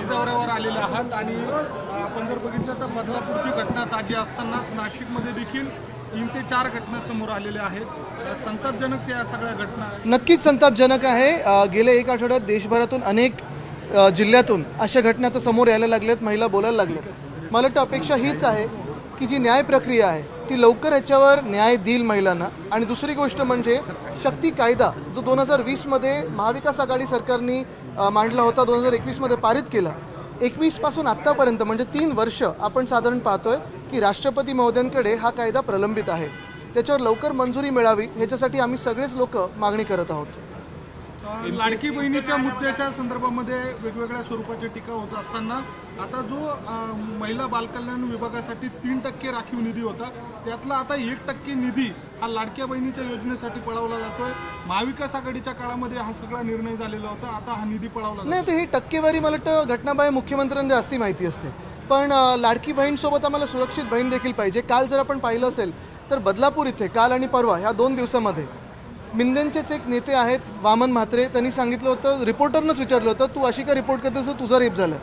दौऱ्यावर आलेले आहात आणि आपण जर बघितलं तर बदलापूरची घटना ताजी असतानाच नाशिकमध्ये देखील 3 ते 4 घटना समोर आलेल्या आहेत। संतापजनक या सगळ्या घटना नक्कीच संतापजनक आहे। गेल्या एक आठवड्यात देशभरातून अनेक जिल्ह्यातून अशा घटना तर समोर यायला लागल्यात, महिला बोलायला लागल्यात। मला वाटतं अपेक्षा हीच आहे की जी न्याय प्रक्रिया आहे ती लवकर याच्यावर न्याय देईल महिलांना। आणि दुसरी गोष्ट म्हणजे शक्ती कायदा जो 2020 मध्ये महाविकास आघाडी सरकारने मांडला होता, 2021 मध्ये पारित केला। 21 पासून आतापर्यंत म्हणजे 3 वर्ष आपण साधारण पाहतोय की राष्ट्रपती महोदयांकडे हा कायदा प्रलंबित आहे। त्याच्यावर लवकर मंजुरी मिळावी ह्याच्यासाठी आम्ही सगळेच लोक मागणी करत आहोत। लाडकी बहिणीच्या मुद्द्याच्या संदर्भामध्ये वेगवेगळ्या स्वरूपाची टीका होत असताना आता जो महिला बालकल्याण विभागासाठी 3% राखीव निधी होता त्यातला आता 1% निधी हा लाडक्या बहिणीच्या योजनेसाठी पळवला जातोय। महाविकास आघाडीच्या काळामध्ये हा सगळा निर्णय झालेला होता, आता हा निधी पळवला नाही। तर ही टक्केवारी मला वाटतं घटनाबाह्य मुख्यमंत्र्यांना जास्ती माहिती असते, पण लाडकी बहीणसोबत आम्हाला सुरक्षित बहीण देखील पाहिजे। काल जर आपण पाहिलं असेल तर बदलापूर इथे काल आणि परवा ह्या 2 दिवसामध्ये मिंदेंचेच एक नेते आहेत वामन म्हात्रे, त्यांनी सांगितलं होतं, रिपोर्टरनंच विचारलं होतं, तू अशी का रिपोर्ट करतेस, तुझा रेप झाला।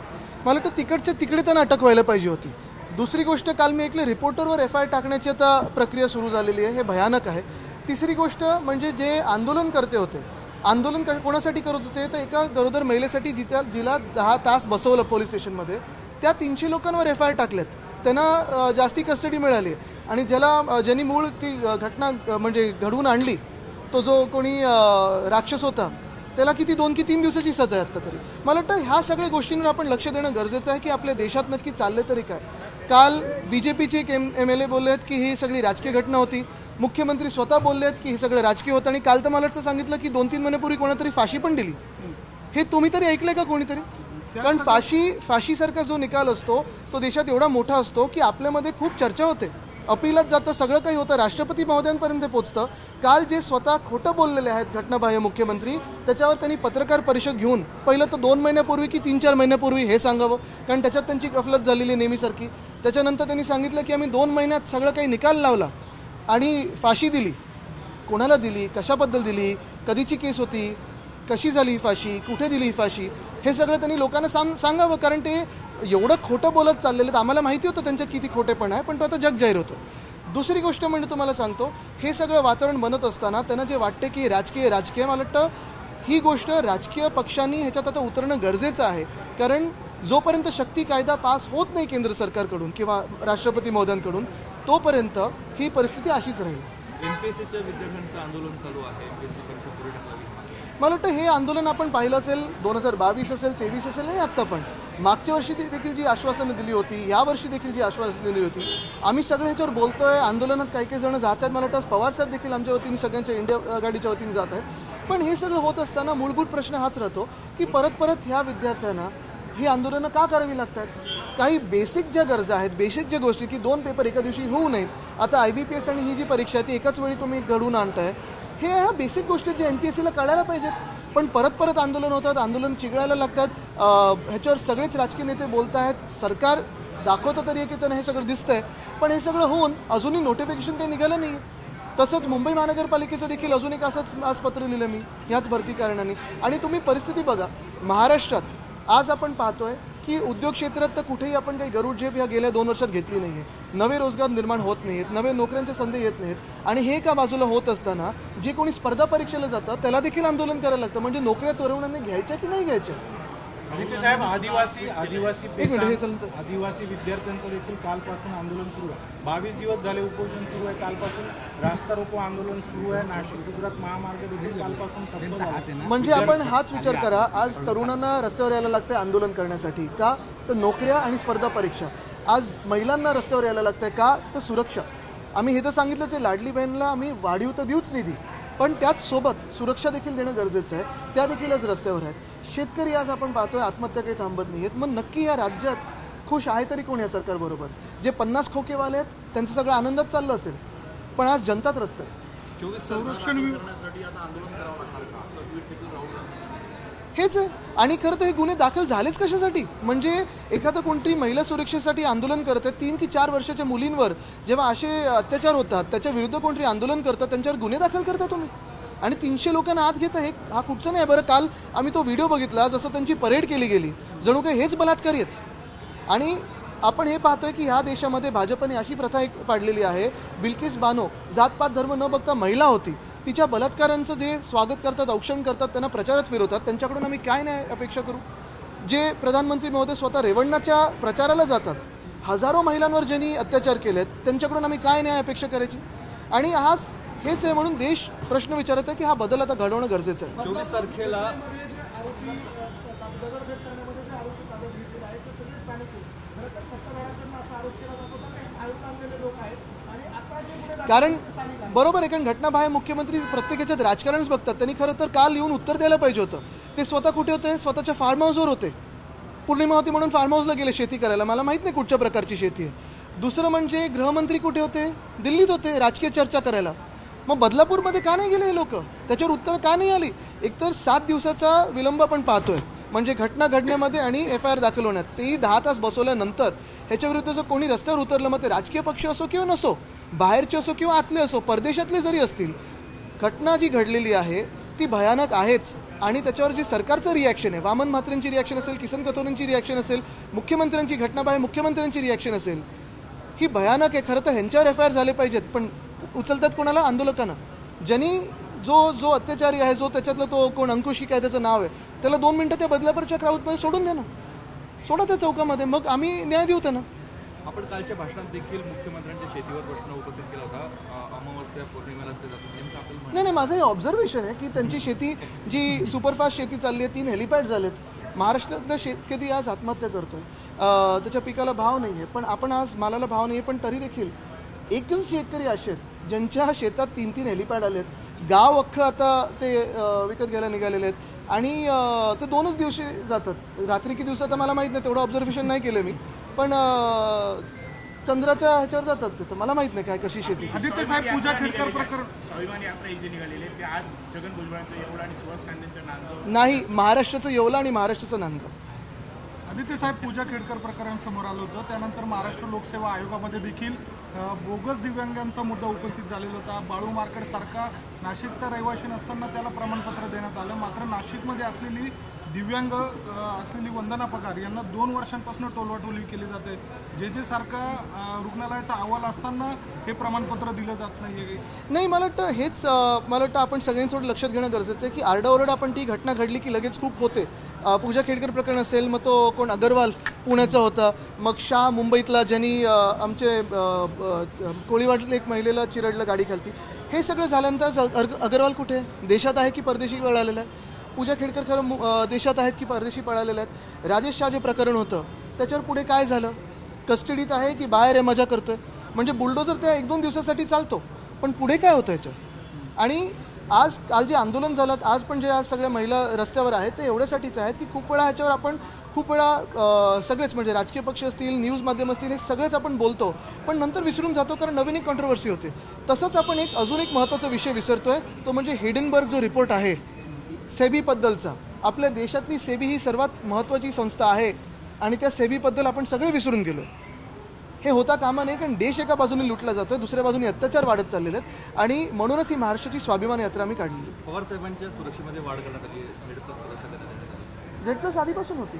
मला वाटतं तिकडच्या तिकडे त्यांना अटक व्हायला पाहिजे होती। दुसरी गोष्ट, काल मी ऐकलं रिपोर्टरवर FIR टाकण्याची आता प्रक्रिया सुरू झालेली आहे, हे भयानक आहे। तिसरी गोष्ट म्हणजे जे आंदोलन करते होते, आंदोलन कोणासाठी करत होते तर एका गरोदर महिलेसाठी जिला 10 तास बसवलं पोलीस स्टेशनमध्ये, त्या 300 लोकांवर FIR टाकलेत, त्यांना जास्ती कस्टडी मिळाली। आणि ज्यांनी मूळ ती घटना म्हणजे घडवून आणली तो जो कोणी राक्षस होता त्याला किती 2 की 3 दिवसाची सजा आहे आता तरी। मला वाटतं ह्या सगळ्या गोष्टींवर आपण लक्ष देणं गरजेचं आहे की आपल्या देशात नक्की चालले तरी काय। काल BJPचे एक MLA बोलले आहेत की ही सगळी राजकीय घटना होती, मुख्यमंत्री स्वतः बोलले आहेत की हे सगळं राजकीय होतं, आणि काल तर मला वाटतं सांगितलं की 2-3 महिन्यापूर्वी कोणातरी फाशी पण दिली। हे तुम्ही तरी ऐकलंय का कोणीतरी? कारण फाशीसारखा जो निकाल असतो तो देशात एवढा मोठा असतो की आपल्यामध्ये खूप चर्चा होते, अपीलात जातं, सगळं काही होतं, राष्ट्रपती महोदयांपर्यंत पोहोचतं। काल जे स्वतः खोटं बोललेले आहेत घटनाबाह्य मुख्यमंत्री, त्याच्यावर त्यांनी पत्रकार परिषद घेऊन पहिलं तर 2 महिन्यापूर्वी की 3-4 महिन्यापूर्वी हे सांगावं, कारण त्याच्यात त्यांची गफलत झालेली नेहमीसारखी। त्याच्यानंतर त्यांनी सांगितलं की आम्ही 2 महिन्यात सगळं काही निकाल लावला आणि फाशी दिली। कोणाला दिली, कशाबद्दल दिली, कधीची केस होती, कशी झाली ही फाशी, कुठे दिली ही फाशी, हे सगळं त्यांनी लोकांना सांगावं, कारण ते एवढं खोटं बोलत चाललेलं तर आम्हाला माहिती होतं त्यांच्यात किती खोटेपण आहे, पण तो आता जग जाहीर होतो। दुसरी गोष्ट म्हणजे तुम्हाला सांगतो, हे सगळं वातावरण बनत असताना त्यांना जे वाटते की राजकीय मला वाटतं ही गोष्ट राजकीय पक्षांनी ह्याच्यात आता उतरणं गरजेचं आहे, कारण जोपर्यंत शक्ती कायदा पास होत नाही केंद्र सरकारकडून किंवा राष्ट्रपती महोदयांकडून तोपर्यंत ही परिस्थिती अशीच राहील। MPSCच्या विद्यार्थ्यांचं आंदोलन चालू आहे, MPSC परीक्षा पुढे ढकलावी। मला वाटतं हे आंदोलन आपण पाहिलं असेल 2022 असेल, 23 असेल आणि आत्ता पण मागच्या वर्षी देखील जी आश्वासनं दिली होती, यावर्षी देखील जी आश्वासनं दिली होती, आम्ही सगळे ह्याच्यावर बोलतोय। आंदोलनात काही जण जात आहेत, मला वाटतं पवार साहेब देखील आमच्या वतीने सगळ्यांच्या इंडिया आघाडीच्या वतीने जात आहेत। पण हे सगळं होत असताना मूलभूत प्रश्न हाच राहतो की परत ह्या विद्यार्थ्यांना ही आंदोलनं का करावी लागतात? काही बेसिक ज्या गरजा आहेत, बेसिक ज्या गोष्टी की 2 पेपर एका दिवशी होऊ नयेत, आता IBPS आणि ही जी परीक्षा आहे ती एकाच वेळी तुम्ही घडवून आणताय, हे ह्या बेसिक गोष्टी ज्या MPSCला कळायला पाहिजेत। पण परत आंदोलन होतात, आंदोलन चिघळायला लागतात, ह्याच्यावर सगळेच राजकीय नेते बोलत आहेत, सरकार दाखवतं तरी की त्यांना हे सगळं दिसतंय, पण हे सगळं होऊन अजूनही नोटिफिकेशन काही निघालं नाही। तसंच मुंबई महानगरपालिकेचं देखील अजून एक असंच आज पत्र लिहिलं मी ह्याच भरती कारणाने। आणि तुम्ही परिस्थिती बघा, महाराष्ट्रात आज आपण पाहतोय की उद्योग क्षेत्रात तर कुठेही आपण काही गरुड झेप ह्या गेल्या 2 वर्षात घेतली नाही आहे, नवे रोजगार निर्माण होत नाहीत, नवे नोकऱ्यांच्या संधी येत नाहीत। आणि हे का बाजूला होत असताना जे कोणी स्पर्धा परीक्षेला जातात त्याला देखील आंदोलन करायला लागतं, म्हणजे नोकऱ्या तरुणांनी घ्यायच्या की नाही घ्यायच्या। साहेब, आदिवासी विद्यार्थ्यांचं देखील कालपासून आंदोलन सुरू आहे, 22 दिवस झाले उपोषण सुरू आहे, कालपासून रास्ता रोको आंदोलन सुरू आहे, नाशिक गुजरात महामार्ग देखील कालपासून। म्हणजे आपण हाच विचार करा, आज तरुणांना रस्त्यावर यायला लागतंय आंदोलन करण्यासाठी, का तर नोकऱ्या आणि स्पर्धा परीक्षा। आज महिलांना रस्त्यावर यायला लागतंय का तर सुरक्षा। आम्ही हे तर सांगितलंच आहे, लाडली बहीणला आम्ही वाढीव तर देऊच निधी, पण त्याच सोबत सुरक्षा देखील देणं गरजेचं आहे, त्या देखील आज रस्त्यावर आहेत। शेतकरी आज आपण पाहतोय आत्महत्या काही थांबत नाही आहेत। मग नक्की या राज्यात खुश आहे तरी कोण या सरकारबरोबर? जे 50 खोकेवाले आहेत त्यांचं सगळं आनंदात चाललं असेल, पण आज जनताच रस्ते। हेच आहे, आणि खरं तर हे गुन्हे दाखल झालेच कशासाठी? म्हणजे एखादा कोणतरी महिला सुरक्षेसाठी आंदोलन करत आहे, 3 की 4 वर्षाच्या मुलींवर जेव्हा असे अत्याचार होतात त्याच्या विरुद्ध कोणतरी आंदोलन करतात, त्यांच्यावर गुन्हे दाखल करता तुम्ही? आणि 300 लोकांना आत घेतं, हे हा कुठचं नाही बरं. काल आम्ही तो व्हिडिओ बघितला, जसं त्यांची परेड केली गेली, जणू काही हेच बलात्कारी आहेत. आणि आपण हे पाहतोय की ह्या देशामध्ये भाजपने अशी प्रथा एक पाडलेली आहे, बिल्किस बानो जातपात धर्म न बघता महिला होती, तिच्या बलात्कारांचं जे स्वागत करतात, औक्षण करतात, त्यांना प्रचारात फिरवतात, त्यांच्याकडून आम्ही काय नाही अपेक्षा करू. जे प्रधानमंत्री महोदय स्वतः रेवण्णाच्या प्रचाराला जातात, हजारो महिलांवर ज्यांनी अत्याचार केलेत, त्यांच्याकडून आम्ही काय न्याय अपेक्षा करायची. आणि आज हेच आहे म्हणून देश प्रश्न विचारत आहे की हा बदल आता घडवणं गरजेचं आहे. 24 तारखेला कारण बरोबर आहे, कारण घटनाबाह्य मुख्यमंत्री प्रत्येक ह्याच्यात राजकारणच बघतात. त्यांनी खरं तर काल येऊन उत्तर द्यायला पाहिजे होतं. ते स्वतः कुठे होते? स्वतःच्या फार्म हाऊसवर होते. पौर्णिमा होती म्हणून फार्म हाऊसला गेले शेती करायला. मला माहीत नाही कुठच्या प्रकारची शेती आहे. दुसरं म्हणजे गृहमंत्री कुठे होते? दिल्लीत होते राजकीय चर्चा करायला. मग बदलापूरमध्ये का नाही गेले हे लोक? त्याच्यावर उत्तर का नाही आली? एकतर 7 दिवसाचा विलंब आपण पाहतोय, म्हणजे घटना घडण्यामध्ये आणि FIR दाखल होण्यात. तेही 10 तास बसवल्यानंतर ह्याच्याविरुद्ध जर कोणी रस्त्यावर उतरलं, मग ते राजकीय पक्ष असो किंवा नसो, बाहेरचे असो किंवा आतले असो, परदेशातले जरी असतील, घटना जी घडलेली आहे ती भयानक आहेच. आणि त्याच्यावर जी सरकारचं रिॲक्शन आहे, वामन म्हात्रेंची रिॲक्शन असेल, किसन कथोरेंची रिॲक्शन असेल, मुख्यमंत्र्यांची घटनाबाह्य मुख्यमंत्र्यांची रिॲक्शन असेल, ही भयानक आहे. खरं तर ह्यांच्यावर FIR झाले पाहिजेत, पण उचलतात कोणाला? आंदोलकांना. ज्यांनी जो अत्याचारी आहे, जो त्याच्यातला तो कोण अंकुश की काय त्याचं नाव आहे, त्याला 2 मिनिटं त्या बदलापूरच्या क्राऊडमध्ये सोडून द्या ना, सोडा त्या चौकामध्ये, मग आम्ही न्याय देऊ त्यांना. आपण कालच्या भाषणात देखील मुख्यमंत्र्यांच्या शेतीवर प्रश्न उपस्थित केला होता. अमावस्या पौर्णिमेला नेमकं आपल्याला नाही, माझं हे ऑब्झर्वेशन आहे की त्यांची शेती जी सुपरफास्ट शेती चालली आहे, 3 हेलिपॅड झालेत. महाराष्ट्रातला शेतकरी आज आत्महत्या करतोय, त्याच्या पिकाला भाव नाही आहे. पण आपण आज मालाला भाव नाही आहे, पण तरी देखील एकच शेतकरी असे आहेत ज्यांच्या शेतात 3-3 हेलिपॅड आलेत. गाव अख्खं आता ते विकत घ्यायला निघालेले आहेत. आणि ते 2च दिवशी जातात. रात्री किती दिवसात मला माहीत नाही, तेवढं ऑब्झर्वेशन नाही केलं मी, पण चंद्राच्या ह्याच्यावर जातात तिथं. मला माहित नाही काय कशी शेती. आदित्य साहेब, पूजा खेडकर प्रकरण स्वाभिमान यात्रा ही जी निघालेली आहे, ते आज छगन भुजबळांचं येवला आणि सुहास कांदेंचं नांदगाव नाही, महाराष्ट्राचं येवला आणि महाराष्ट्राचं नांदगाव. आदित्य साहेब, पूजा खेडकर प्रकरण समोर आलं होतं. त्यानंतर महाराष्ट्र लोकसेवा आयोगामध्ये देखील बोगस दिव्यांगांचा मुद्दा उपस्थित झालेला होता. बाळू मार्केट सारखा नाशिकचा रहिवासी नसताना त्याला प्रमाणपत्र देण्यात आलं. मात्र नाशिकमध्ये असलेली दिव्यांग असलेली वंदना पगार यांना 2 वर्षांपासून टोलवाटोली केली जाते. जे सारखा रुग्णालयाचा अहवाल असताना हे प्रमाणपत्र दिलं जात नाही. मला वाटतं आपण सगळ्यांनी थोडं लक्षात घेणं गरजेचं आहे की आरडाओरडा आपण ती घटना घडली की लगेच खूप होते. पूजा खेडकर प्रकरण असेल, मग तो कोण अगरवाल पुण्याचा होता, मग शाह मुंबईतला ज्यांनी आमचे कोळीवाडीतल्या एक महिलेला चिरडलं गाडी खालती. हे सगळं झाल्यानंतर अगरवाल कुठे? देशात आहे की परदेशी पळालेला आहे? पूजा खेडकर खरं देशात आहेत की परदेशी पळालेले आहेत? राजेश शाह जे प्रकरण होतं त्याच्यावर पुढे काय झालं? कस्टडीत आहे की बाहेर आहे, मजा करतोय? म्हणजे बुलडोजर त्या 1-2 दिवसासाठी चालतो, पण पुढे काय होतं याचं? आणि काल जे आंदोलन झालं, आज पण जे आज सगळ्या महिला रस्त्यावर आहेत, ते एवढ्यासाठीच आहेत की खूप वेळा ह्याच्यावर आपण सगळेच म्हणजे राजकीय पक्ष असतील, न्यूज माध्यम असतील, हे सगळेच आपण बोलतो, पण नंतर विसरून जातो, कारण नवीन एक कॉन्ट्रोवर्सी होते. तसंच आपण अजून एक महत्त्वाचा विषय विसरतोय, तो म्हणजे हिडनबर्ग जो रिपोर्ट आहे सेबीबद्दलचा. आपल्या देशातली सेबी ही सर्वात महत्त्वाची संस्था आहे आणि त्या सेबीबद्दल आपण सगळे विसरून गेलो. हे होता कामा नाही, कारण देश एका बाजूने लुटला जातोय, दुसऱ्या बाजूने अत्याचार वाढत चाललेले आहेत. आणि म्हणूनच ही महाराष्ट्राची स्वाभिमान यात्रा आम्ही काढली. पवार साहेबांच्या सुरक्षेमध्ये वाढ करण्यात आली, सुरक्षा देण्यात आली. आधीपासून होती,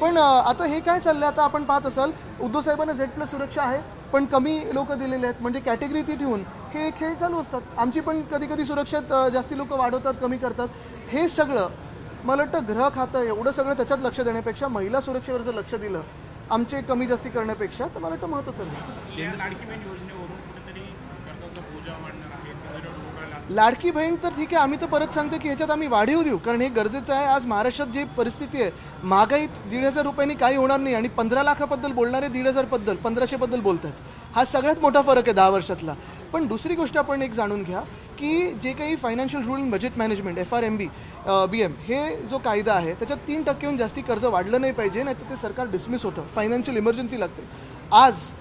पण आता हे काय चाललंय? आता आपण पाहत असाल, उद्धव साहेबांना Z+ सुरक्षा आहे, पण कमी लोक दिलेले आहेत, म्हणजे कॅटेगरी ती ठेवून हे खेळ चालू असतात. आमची पण कधी सुरक्षेत जास्ती लोक वाढवतात, कमी करतात. हे सगळं मला वाटतं गृह खातं एवढं सगळं त्याच्यात लक्ष देण्यापेक्षा महिला सुरक्षेवर जर लक्ष दिलं, आमचे कमी जास्ती करण्यापेक्षा, तर मला वाटतं महत्त्वाचं आहे. लाडकी बहीण योजनेवरून कुठेतरी कर्जाचा बोजा वाढणार आहे. लाडकी बहीण तर ठीक आहे, आम्ही तर परत सांगतो की ह्याच्यात आम्ही वाढीव देऊ, कारण हे गरजेचं आहे. आज महाराष्ट्रात जी परिस्थिती आहे, महागाईत 1,500 रुपयांनी काही होणार नाही, आणि 15 लाखाबद्दल बोलणारे 1,500 1500 बोलतात. हा सगळ्यात मोठा फरक आहे 10 वर्षातला. पण दुसरी गोष्ट आपण एक जाणून घ्या की जे काही financial rule and budget management FRMB BM हे जो कायदा आहे, त्याच्यात 3%हून जास्ती कर्ज वाढलं नाही पाहिजे, नाही तर ते सरकार डिसमिस होतं. फायनान्शियल इमर्जन्सी लागते. आज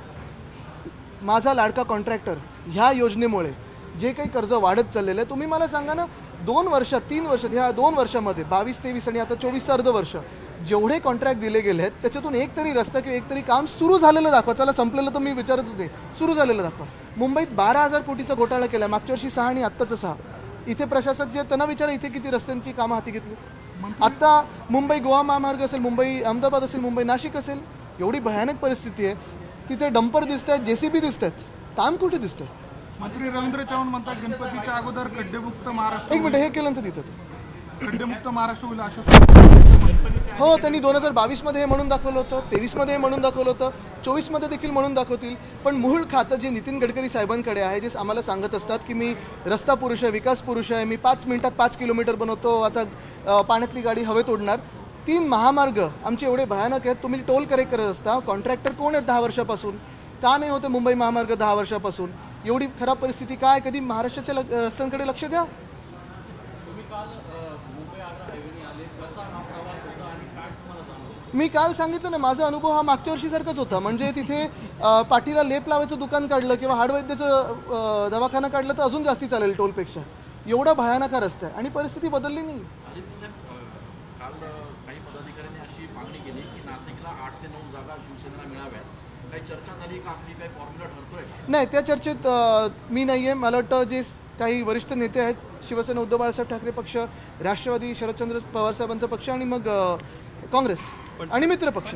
माझा लाडका कॉन्ट्रॅक्टर ह्या योजनेमुळे जे काही कर्ज वाढत चाललेलं आहे, तुम्ही मला सांगा ना, 2 वर्षात 3 वर्षात ह्या 2 वर्षामध्ये 22-23 आणि आता 24चं अर्ध वर्ष जेवढे कॉन्ट्रॅक्ट दिले गेले आहेत, त्याच्यातून एक तरी रस्ता किंवा एक तरी काम सुरू झालेलं दाखवा. चला संपलेलं तर मी विचारतच नाही, सुरू झालेलं दाखवा. मुंबईत 12,000 कोटीचा घोटाळा केला, मागच्या वर्षी 6 आणि आत्ताचं 6. इथे प्रशासक जे आहेत त्यांना विचारा इथे किती रस्त्यांची कामं हाती घेतलीत. आत्ता मुंबई गोवा महामार्ग असेल, मुंबई अहमदाबाद असेल, मुंबई नाशिक असेल, एवढी भयानक परिस्थिती आहे. तिथे डंपर दिसत आहेत, JCB दिसत आहेत, काम कुठे दिसतंय? मंत्री रवींद्र चव्हाण म्हणतात गणपतीच्या अगोदर खड्डेमुक्त महाराष्ट्र, एक मिनिट, हे केलं तर तिथं खड्डेमुक्त महाराष्ट्र होईल असं. हो, त्यांनी 2022 मध्ये हे म्हणून दाखवलं होतं, 23 मध्ये हे म्हणून दाखवलं होतं, 24 मध्ये देखील म्हणून दाखवतील. पण मूळ खातं जे नितीन गडकरी साहेबांकडे आहे, जे आम्हाला सांगत असतात की मी रस्ता पुरुष आहे, विकास पुरुष आहे, मी 5 मिनिटात 5 किलोमीटर बनवतो, आता पाण्यातली गाडी हवेत उडणार. 3 महामार्ग आमचे एवढे भयानक आहेत. तुम्ही टोल करेक्ट करत असता, कॉन्ट्रॅक्टर कोण आहेत 10 वर्षापासून? का नाही होते मुंबई महामार्ग 10 वर्षापासून? एवढी खराब परिस्थिती काय? कधी महाराष्ट्राच्या रस्त्यांकडे लक्ष द्या. मी काल सांगितलं ना, माझा अनुभव हा मागच्या वर्षीसारखाच होता. म्हणजे तिथे पाठीला लेप लावायचं दुकान काढलं किंवा हाडवैद्याचं दवाखाना काढलं तर अजून जास्ती चालेल टोलपेक्षा. एवढा भयानक हा रस्ता आहे आणि परिस्थिती बदलली नाही. काल काही पदाधिकाऱ्यांनी अशी मागणी केली की नाशिकला 8 ते 9 जागा शिवसेनेला मिळाव्यात. काही चर्चा झाली का? आपली काही फॉर्म्युला ठरतोय? नाही, त्या चर्चेत मी नाही आहे. मला वाटतं जे काही वरिष्ठ नेते आहेत, शिवसेना उद्धव बाळासाहेब ठाकरे पक्ष, राष्ट्रवादी शरदचंद्र पवार साहेबांचा पक्ष आणि मग काँग्रेस आणि मित्र पक्ष.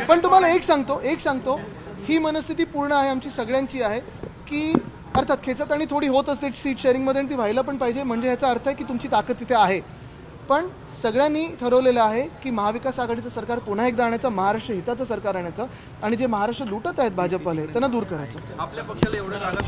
पण तुम्हाला एक सांगतो, ही मनस्थिती पूर्ण आहे, आमची सगळ्यांची आहे की अर्थात खेचताणी थोडी होत असते सीट शेअरिंगमध्ये आणि ती व्हायला पण पाहिजे. म्हणजे ह्याचा अर्थ आहे की तुमची ताकद तिथे आहे. पण सगळ्यांनी ठरवलेलं आहे की महाविकास आघाडीचं सरकार पुन्हा एकदा आणायचं, महाराष्ट्र हिताचं सरकार आणायचं आणि जे महाराष्ट्र लुटत आहेत भाजपवाले त्यांना दूर करायचं. आपल्या पक्षाला एवढं लागत